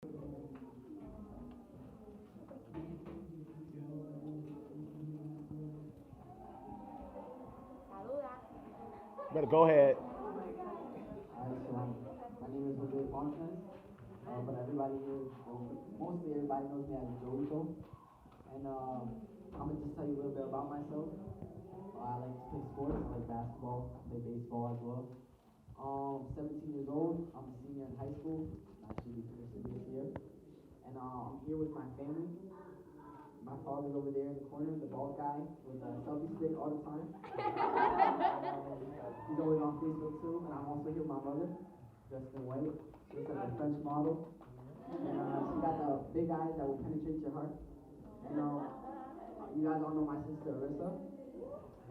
Better go ahead. My name is Fontanez, but everybody here, mostly everybody knows me as Joito. And I'm gonna just tell you a little bit about myself. I like to play sports. I like basketball. I play baseball as well. 17 years old. I'm a senior in high school. I should be finishing this year. And I'm here with my family. My father's over there in the corner, the bald guy with a selfie stick all the time. He's always on Facebook too. And I'm also here with my mother, dressed in white. She looks like a French model. And she got the big eyes that will penetrate your heart. And you guys all know my sister Arissa.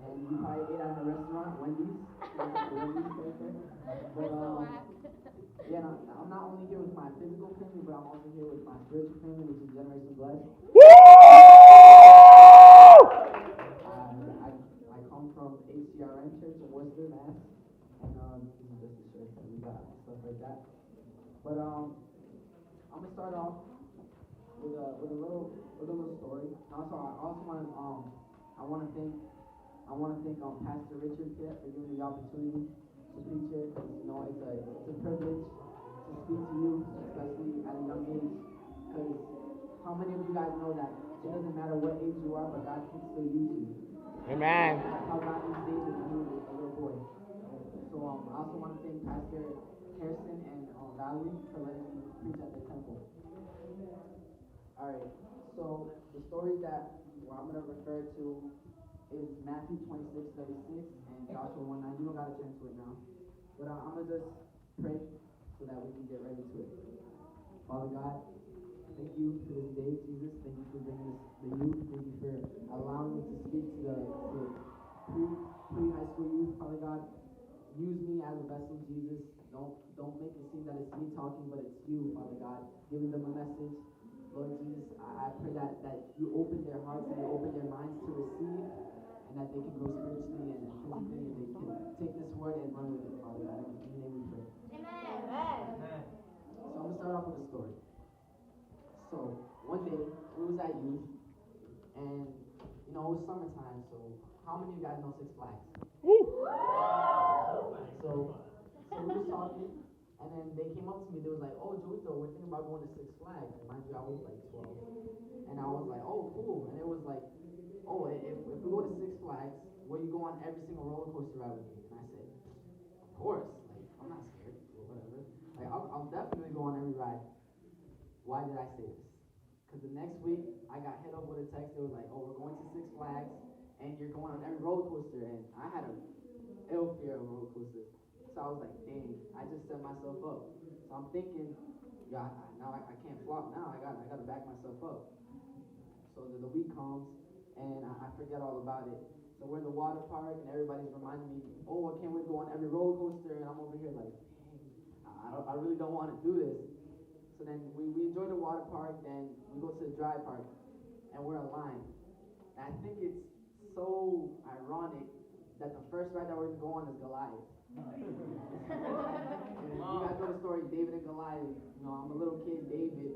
And you probably ate at her restaurant, Wendy's. Wendy's right there. But yeah, no, I'm not only here with my physical family, but I'm also here with my spiritual family, which is Generation Blessed. I come from HCRN Church in Worcester, Mass. And this is just the church that we got and stuff like that. But I'm gonna start off with a little story. Also, I also want to thank Pastor Richard Pitt for giving me the opportunity to preach here. Because it's a privilege to speak to you, especially at a young age. Because how many of you guys know that it doesn't matter what age you are, but God can still use you. Amen. That's how God used David when he was a little boy. So I also want to thank Pastor Harrison and Valerie for letting me preach at the temple. Alright, so the stories that I'm going to refer to is Matthew 26:36 and Joshua 1:9. You don't got to turn to it now. But I'm going to just pray so that we can get ready to it. Father God, thank you for this day, Jesus. Thank you for bringing us the youth. Thank you for allowing me to speak to the pre-high school youth. Father God, use me as a vessel, Jesus. Don't make it seem that it's me talking, but it's you, Father God, giving them a message. Lord Jesus, I pray that you open their hearts and you open their minds to receive, and that they can grow spiritually and physically, and they can take this word and run with it, Father God. In your name we pray. Amen. So I'm going to start off with a story. So one day, we was at youth, and it was summertime, so how many of you guys know Six Flags? So we were talking, and then they came up to me. They was like, "Oh, Joito, we're thinking about going to Six Flags." And mind you, I was like 12, and I was like, "Oh, cool." And it was like, "Oh, if we go to Six Flags, will you go on every single roller coaster ride with me?" And I said, "Of course. Like, I'm not scared or whatever. Like, I'll definitely go on every ride." Why did I say this? Because the next week I got hit up with a text. It was like, "Oh, we're going to Six Flags, and you're going on every roller coaster." And I had a ill fear of roller coasters. So I was like, dang, I just set myself up. So I'm thinking, yeah, now I can't flop now. I gotta back myself up. So the week comes, and I forget all about it. So we're in the water park, and everybody's reminding me, "Oh, I can't wait to go on every roller coaster." And I'm over here like, dang, I really don't want to do this. So then we enjoy the water park, then we go to the dry park, and we're in line. And I think it's so ironic that the first ride that we're going to go on is Goliath. And you guys know the story, David and Goliath. I'm a little kid, David,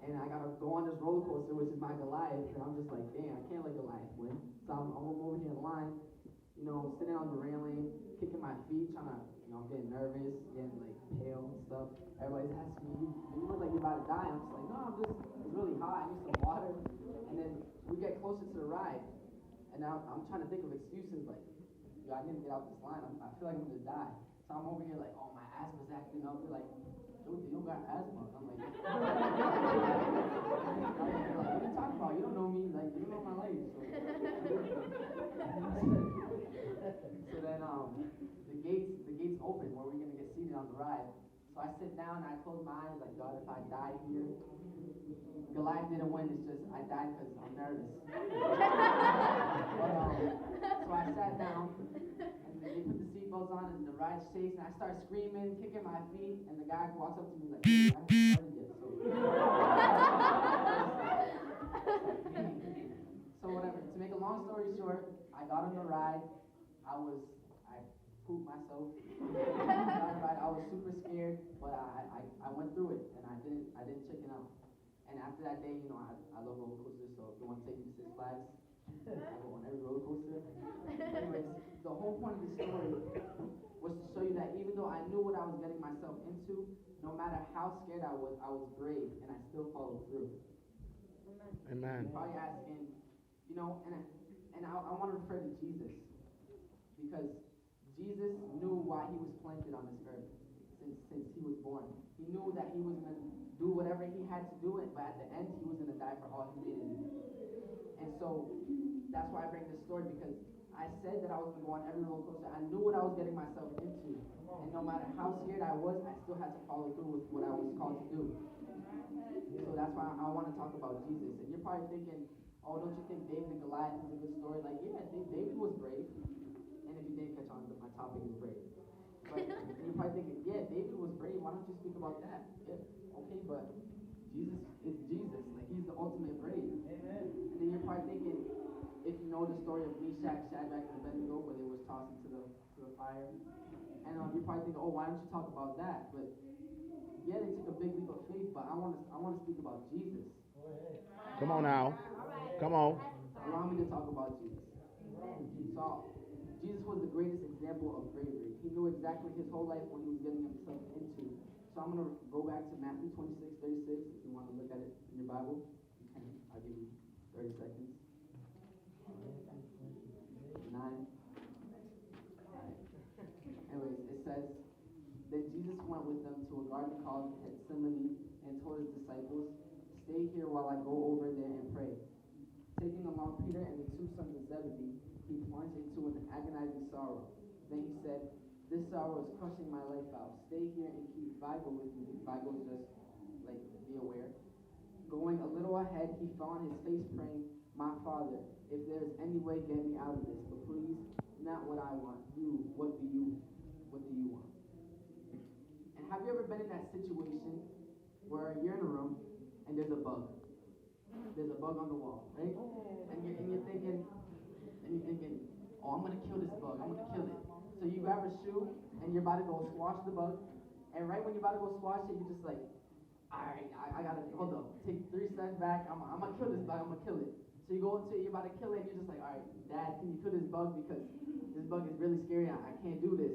and I gotta go on this roller coaster, which is my Goliath, and I'm just like, damn, I can't let Goliath win. So I'm over here in line, sitting on the railing, kicking my feet, trying to, I'm getting nervous, getting like pale and stuff. Everybody's asking me, "You look like you're about to die." I'm just like, "No, it's really hot. I need some water." And then we get closer to the ride, and now I'm trying to think of excuses like, "I need to get out this line. I feel like I'm gonna die." So I'm over here like, "Oh, my asthma's acting up." They're like, "Dude, you don't got asthma." I'm like, "What are you talking about? You don't know me. Like, you don't know my legs." So then the gates open where we're gonna get seated on the ride. So I sit down and I close my eyes like, "God, if I die here," Goliath didn't win. It's just I died because I'm nervous. So I sat down, and they put the seatbelts on, and the ride shakes, and I start screaming, kicking my feet, and the guy walks up to me like, "I haven't started yet." So whatever. To make a long story short, I got on the ride. I pooped myself. I was super scared, but I went through it, and I didn't chicken out. And after that day, I love roller coasters, so if you want to take me to Six Flags, I go on every roller coaster. Anyways, the whole point of the story was to show you that even though I knew what I was getting myself into, no matter how scared I was brave, and I still followed through. Amen. You're probably asking, I want to refer to Jesus, because Jesus knew why he was planted on this earth since he was born. He knew that he was going to do whatever he had to do, but at the end, he was going to die for all humanity. And so that's why I bring this story, because I said that I was going to go on every roller coaster. I knew what I was getting myself into. And no matter how scared I was, I still had to follow through with what I was called to do. So that's why I want to talk about Jesus. And you're probably thinking, oh, don't you think David and Goliath is a good story? Like, yeah, David was brave. And if you didn't catch on, my topic is brave. But and you're probably thinking, yeah, David was brave. Why don't you speak about that? Yeah, okay, but Jesus is Jesus. Like, he's the ultimate brave. Amen. And then you're probably thinking, if you know the story of Meshach, Shadrach, and Abednego, where they was tossed into the fire, and you're probably thinking, oh, why don't you talk about that? But yeah, they took a big leap of faith, but I want to speak about Jesus. Come on now. Come on. Allow me to talk about Jesus. So, Jesus was the greatest example of bravery. He knew exactly his whole life what he was getting himself into. So I'm going to go back to Matthew 26:36. If you want to look at it in your Bible, you can. I'll give you 30 seconds. 9. Anyways, it says, then Jesus went with them to a garden called Gethsemane and told his disciples, stay here while I go over there and pray. Taking along Peter and the 2 sons of Zebedee, he plunged into an agonizing sorrow. Then he said, this sorrow is crushing my life out. Stay here and keep vigil with me. Vigil is just, like, be aware. Going a little ahead, he fell on his face praying, my Father, if there is any way, get me out of this. But please, not what I want. What do you want? And have you ever been in that situation where you're in a room and there's a bug? There's a bug on the wall, right? And you're thinking, oh, I'm gonna kill this bug. I'm gonna kill it. So you grab a shoe and you're about to go squash the bug. And right when you're about to go squash it, you're just like, all right, I gotta hold up. Take 3 steps back. I'm gonna kill this bug. I'm gonna kill it. So you go into it, you're about to kill it, and you're just like, all right, Dad, can you kill this bug, because this bug is really scary. I can't do this.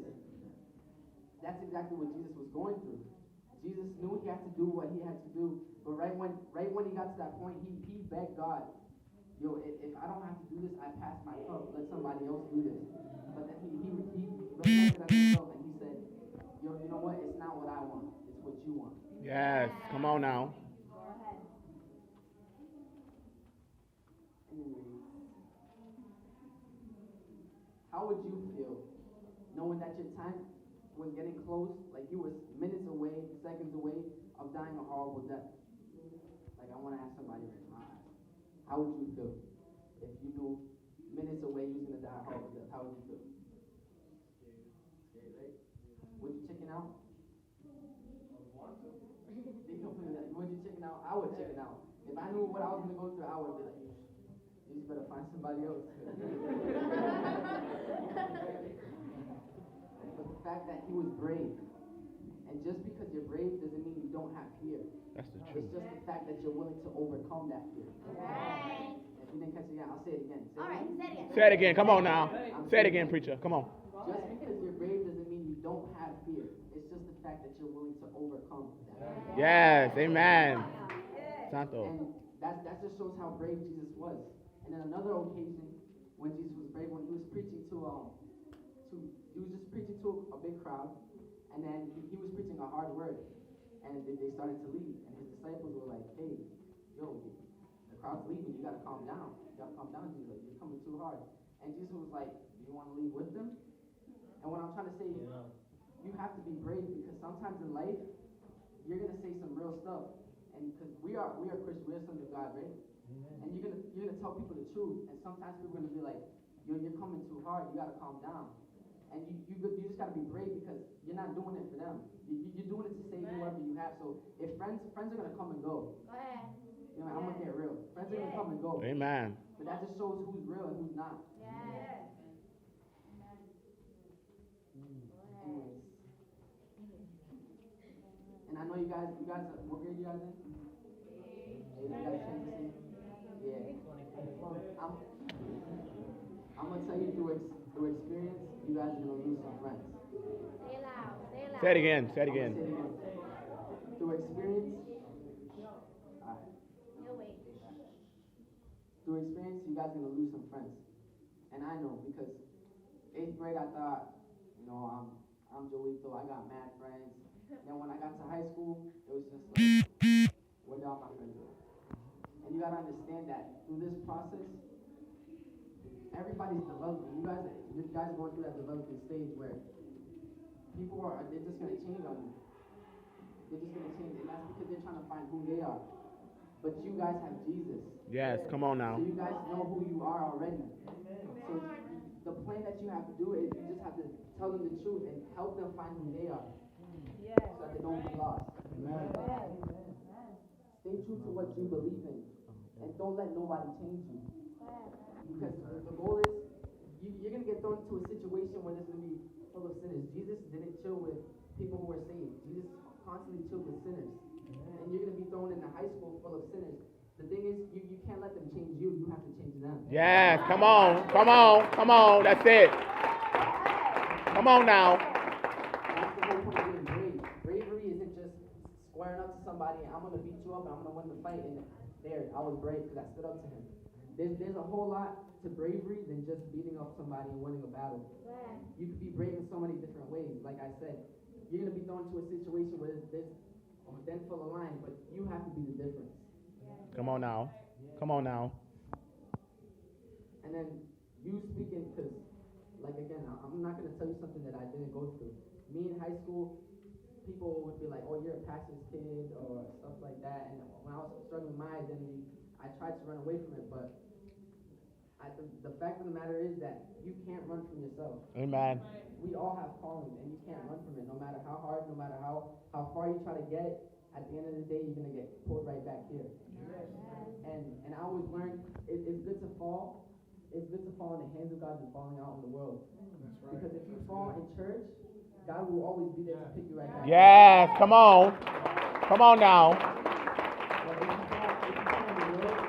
That's exactly what Jesus was going through. Jesus knew he had to do what he had to do, but right when he got to that point, he begged God, yo, if I don't have to do this, I pass my cup. Let somebody else do this. But then he reflected on himself and he said, yo, you know what? It's not what I want. It's what you want. Yes. Come on now. Anyways, how would you feel knowing that your time was getting close, like you were minutes away, seconds away of dying a horrible death? Like, I want to ask somebody right now, how would you feel if you knew minutes away you was going to die a horrible death? How would you feel? Scared, right? Would you chicken out? Would you chicken out? I would chicken out. If I knew what I was going to go through, I would be like, you just better find somebody else. But the fact that he was brave, and just because you're brave doesn't mean you don't have fear. That's the truth. It's just the fact that you're willing to overcome that fear. Right. If you didn't catch it yet, I'll say it again. All right, say it again. Say it again. Come on now. Say it again, preacher. Come on. Just because you're brave doesn't mean you don't have fear. It's just the fact that you're willing to overcome that. Yes. Amen. Santo. And that just shows how brave Jesus was. And then another occasion when Jesus was brave, when he was preaching to a big crowd, and then he was preaching a hard word, and they started to leave, and his disciples were like, hey, yo, the crowd's leaving, you gotta calm down. Jesus, like, you're coming too hard. And Jesus was like, do you want to leave with them? And what I'm trying to say is, you have to be brave, because sometimes in life, you're gonna say some real stuff, and because we are Christians, we are sons of God, right? And you're gonna tell people the truth, and sometimes people are gonna be like, yo, you're coming too hard, you gotta calm down. And you just gotta be brave, because you're not doing it for them. You're doing it to save whoever you have. So if friends are gonna come and go. Go ahead. You know, I'm gonna get real. Friends are gonna come and go. Amen. But that just shows who's real and who's not. Yes. Anyways. And I know you guys, what grade you guys in? Say it again. Say it I'm gonna again. say it again. Through experience, No way. through experience, you guys are gonna lose some friends. And I know because 8th grade, I thought, I'm Joito. I got mad friends. Then when I got to high school, it was just like, where did all my friends go? And you gotta understand that through this process, everybody's developing. You guys are going through that developing stage where they're just gonna change on you. They're just gonna change, and that's because they're trying to find who they are. But you guys have Jesus. Yes, come on now. So you guys know who you are already. So the plan that you have to do is you just have to tell them the truth and help them find who they are. So that they don't get lost. Amen. Stay true to what you believe in. And don't let nobody change you. Because the goal is, you're going to get thrown into a situation where there's going to be full of sinners. Jesus didn't chill with people who were saved. Jesus constantly chilled with sinners. And you're going to be thrown in a high school full of sinners. The thing is, you can't let them change you. You have to change them. Yes, come on. Come on. Come on. That's it. Come on now. That's the whole point of being brave. Bravery isn't just squaring up to somebody and I'm going to beat you up and I'm going to win the fight. And there, I was brave because I stood up to him. There's a whole lot to bravery than just beating up somebody and winning a battle. You could be brave in so many different ways. Like I said, you're going to be thrown into a situation where there's a den full of lions, but you have to be the difference. Come on now. Come on now. And then you speaking, because, like again, I'm not going to tell you something that I didn't go through. Me in high school, people would be like, oh, you're a pastor's kid, or stuff like that. And when I was struggling with my identity, I tried to run away from it, but the fact of the matter is that you can't run from yourself. Amen. We all have callings, and you can't run from it. No matter how hard, no matter how far you try to get, at the end of the day, you're going to get pulled right back here. And I always learned it's good to fall. It's good to fall in the hands of God than falling out in the world. Because if you fall in church, God will always be there to pick you right back up. Yes, come on. Come on now. But if you fall in the world,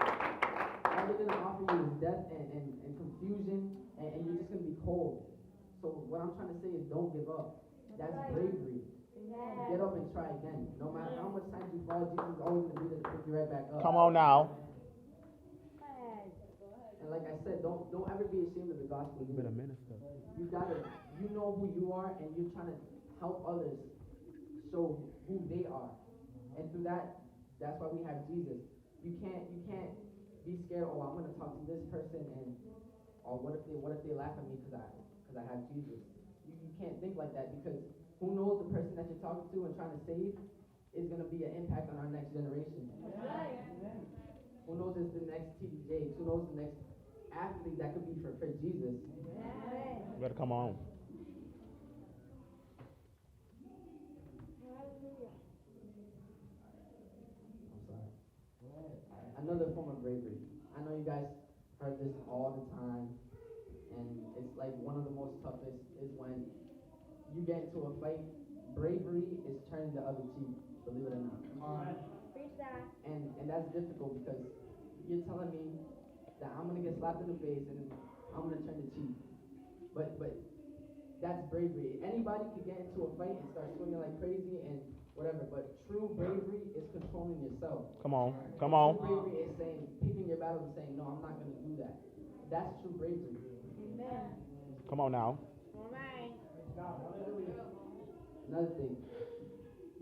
all they're going to offer you is death and confusion, and you're just going to be cold. So what I'm trying to say is don't give up. That's bravery. Get up and try again. No matter how much times you fall, Jesus is always going to be there to pick you right back up. Come on now. And like I said, don't ever be ashamed of the gospel. You've been a minister. You know who you are, and you're trying to help others show who they are. And through that's why we have Jesus. You can't be scared. Oh, I'm going to talk to this person, or what if they laugh at me because I have Jesus. You can't think like that, because who knows, the person that you're talking to and trying to save is going to be an impact on our next generation. Who knows it's the next TD Jakes? Who knows the next athlete that could be for Jesus? You better come on. I'm sorry. Another form of bravery. I know you guys heard this all the time, and it's like one of the most toughest is when you get into a fight. Bravery is turning the other cheek, believe it or not. And that's difficult because you're telling me that I'm gonna get slapped in the face and I'm gonna turn the cheek. But that's bravery. Anybody could get into a fight and start swinging like crazy and whatever. But true bravery is controlling yourself. Come on. Come on. True bravery is picking your battles and saying, no, I'm not gonna do that. That's true bravery. Amen. Come on now. Another thing,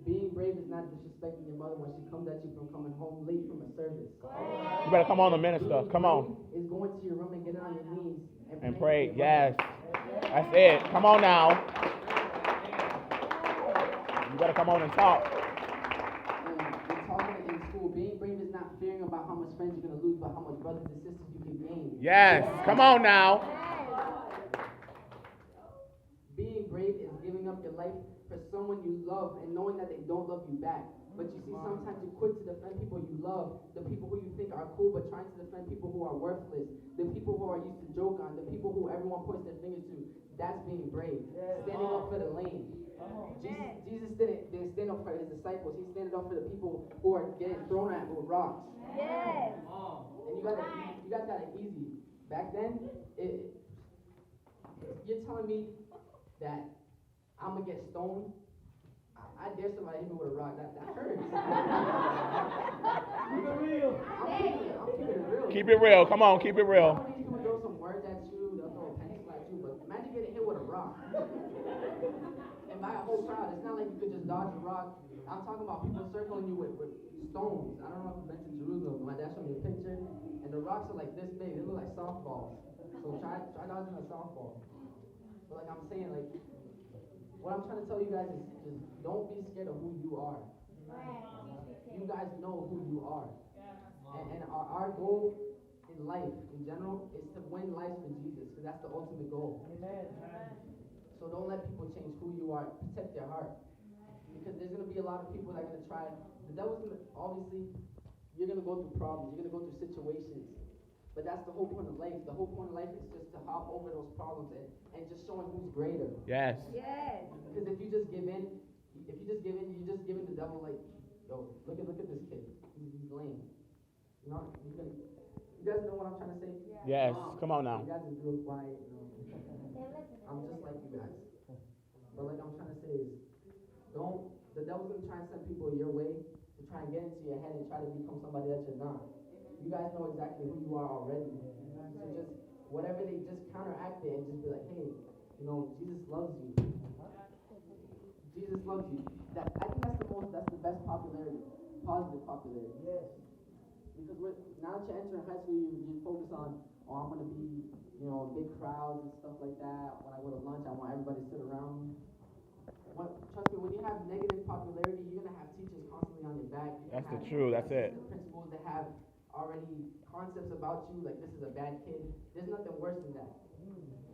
being brave is not disrespecting your mother when she comes at you from coming home late from a service. You better come on, the minister. Come on. Is going to your room and getting on your knees And pray. Yes. That's it. Come on now. You better come on and talk. And we're talking in school. Being brave is not fearing about how much friends you're going to lose, but how much brothers and sisters you can gain. Yes. Come on now. Being brave is giving up your life for someone you love and knowing that they don't love you back. But you see, sometimes you quit to defend people you love, the people who you think are cool, but trying to defend people who are worthless, the people who are used to joke on, the people who everyone points their fingers to. That's being brave. Standing up for the lame. Jesus didn't stand up for his disciples. He standing up for the people who are getting thrown at with rocks. Yes. And you guys got it easy. Back then, you're telling me that I'm gonna get stoned I dare somebody hit me with a rock. That hurts. Keep it real. I'm keeping it real. Keep it real. Come on, keep it real. Some of these people throw some words at you, they'll throw a pencil at you, but imagine getting hit with a rock. And by a whole crowd, it's not like you could just dodge a rock. I'm talking about people circling you with stones. I don't know if you've been to Jerusalem, but my dad showed me a picture, and the rocks are like this big. They look like softballs. So try dodging a softball. But like I'm saying, like, what I'm trying to tell you guys is don't be scared of who you are. You guys know who you are. And our goal in life, in general, is to win lives for Jesus, because that's the ultimate goal. Amen. So don't let people change who you are. Protect your heart. Because there's going to be a lot of people that are going to try. The devil's going to, obviously, you're going to go through problems. You're going to go through situations. But that's the whole point of life. The whole point of life is just to hop over those problems and just showing who's greater. Yes. Yes. Because if you just give in, you're just giving the devil, like, yo, look at this kid. He's lame. You know, you guys know what I'm trying to say? Yes. Come on now. You guys is real quiet. I'm just like you guys. But like I'm trying to say is, the devil's going to try and send people your way to try and get into your head and try to become somebody that you're not. You guys know exactly who you are already. So just, whatever they just counteract it and just be like, hey, you know, Jesus loves you. Jesus loves you. I think that's the best popularity, positive popularity. Yes. Because now that you're entering high school, you focus on, I'm going to be, you know, big crowds and stuff like that. When I go to lunch, I want everybody to sit around me. Trust me, when you have negative popularity, you're going to have teachers constantly on your back. That's the truth. That's it. Principals that have already concepts about you, like this is a bad kid. There's nothing worse than that.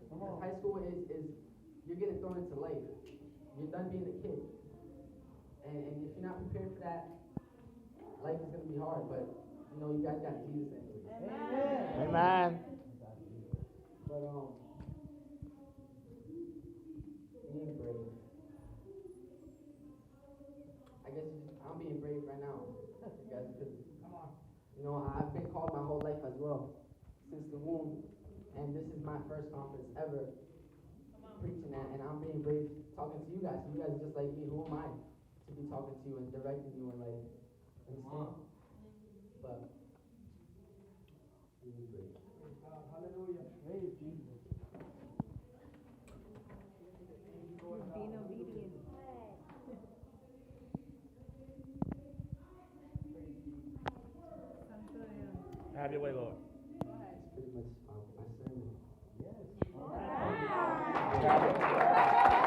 Because high school is you're getting thrown into life. You're done being a kid. And if you're not prepared for that, life is going to be hard. But, you know, you guys got Jesus anyway. Amen. Amen. But, being brave. I guess I'm being brave right now. You guys, because, you know, I've been called my whole life as well, since the womb. And this is my first conference ever preaching that. And I'm being brave talking to you guys. You guys are just like me. Who am I to be talking to you and directing you and like, understand? But, being brave. Hallelujah. Praise Jesus. Being obedient. Have your way, Lord. That's pretty much my sermon. Yes. Got it.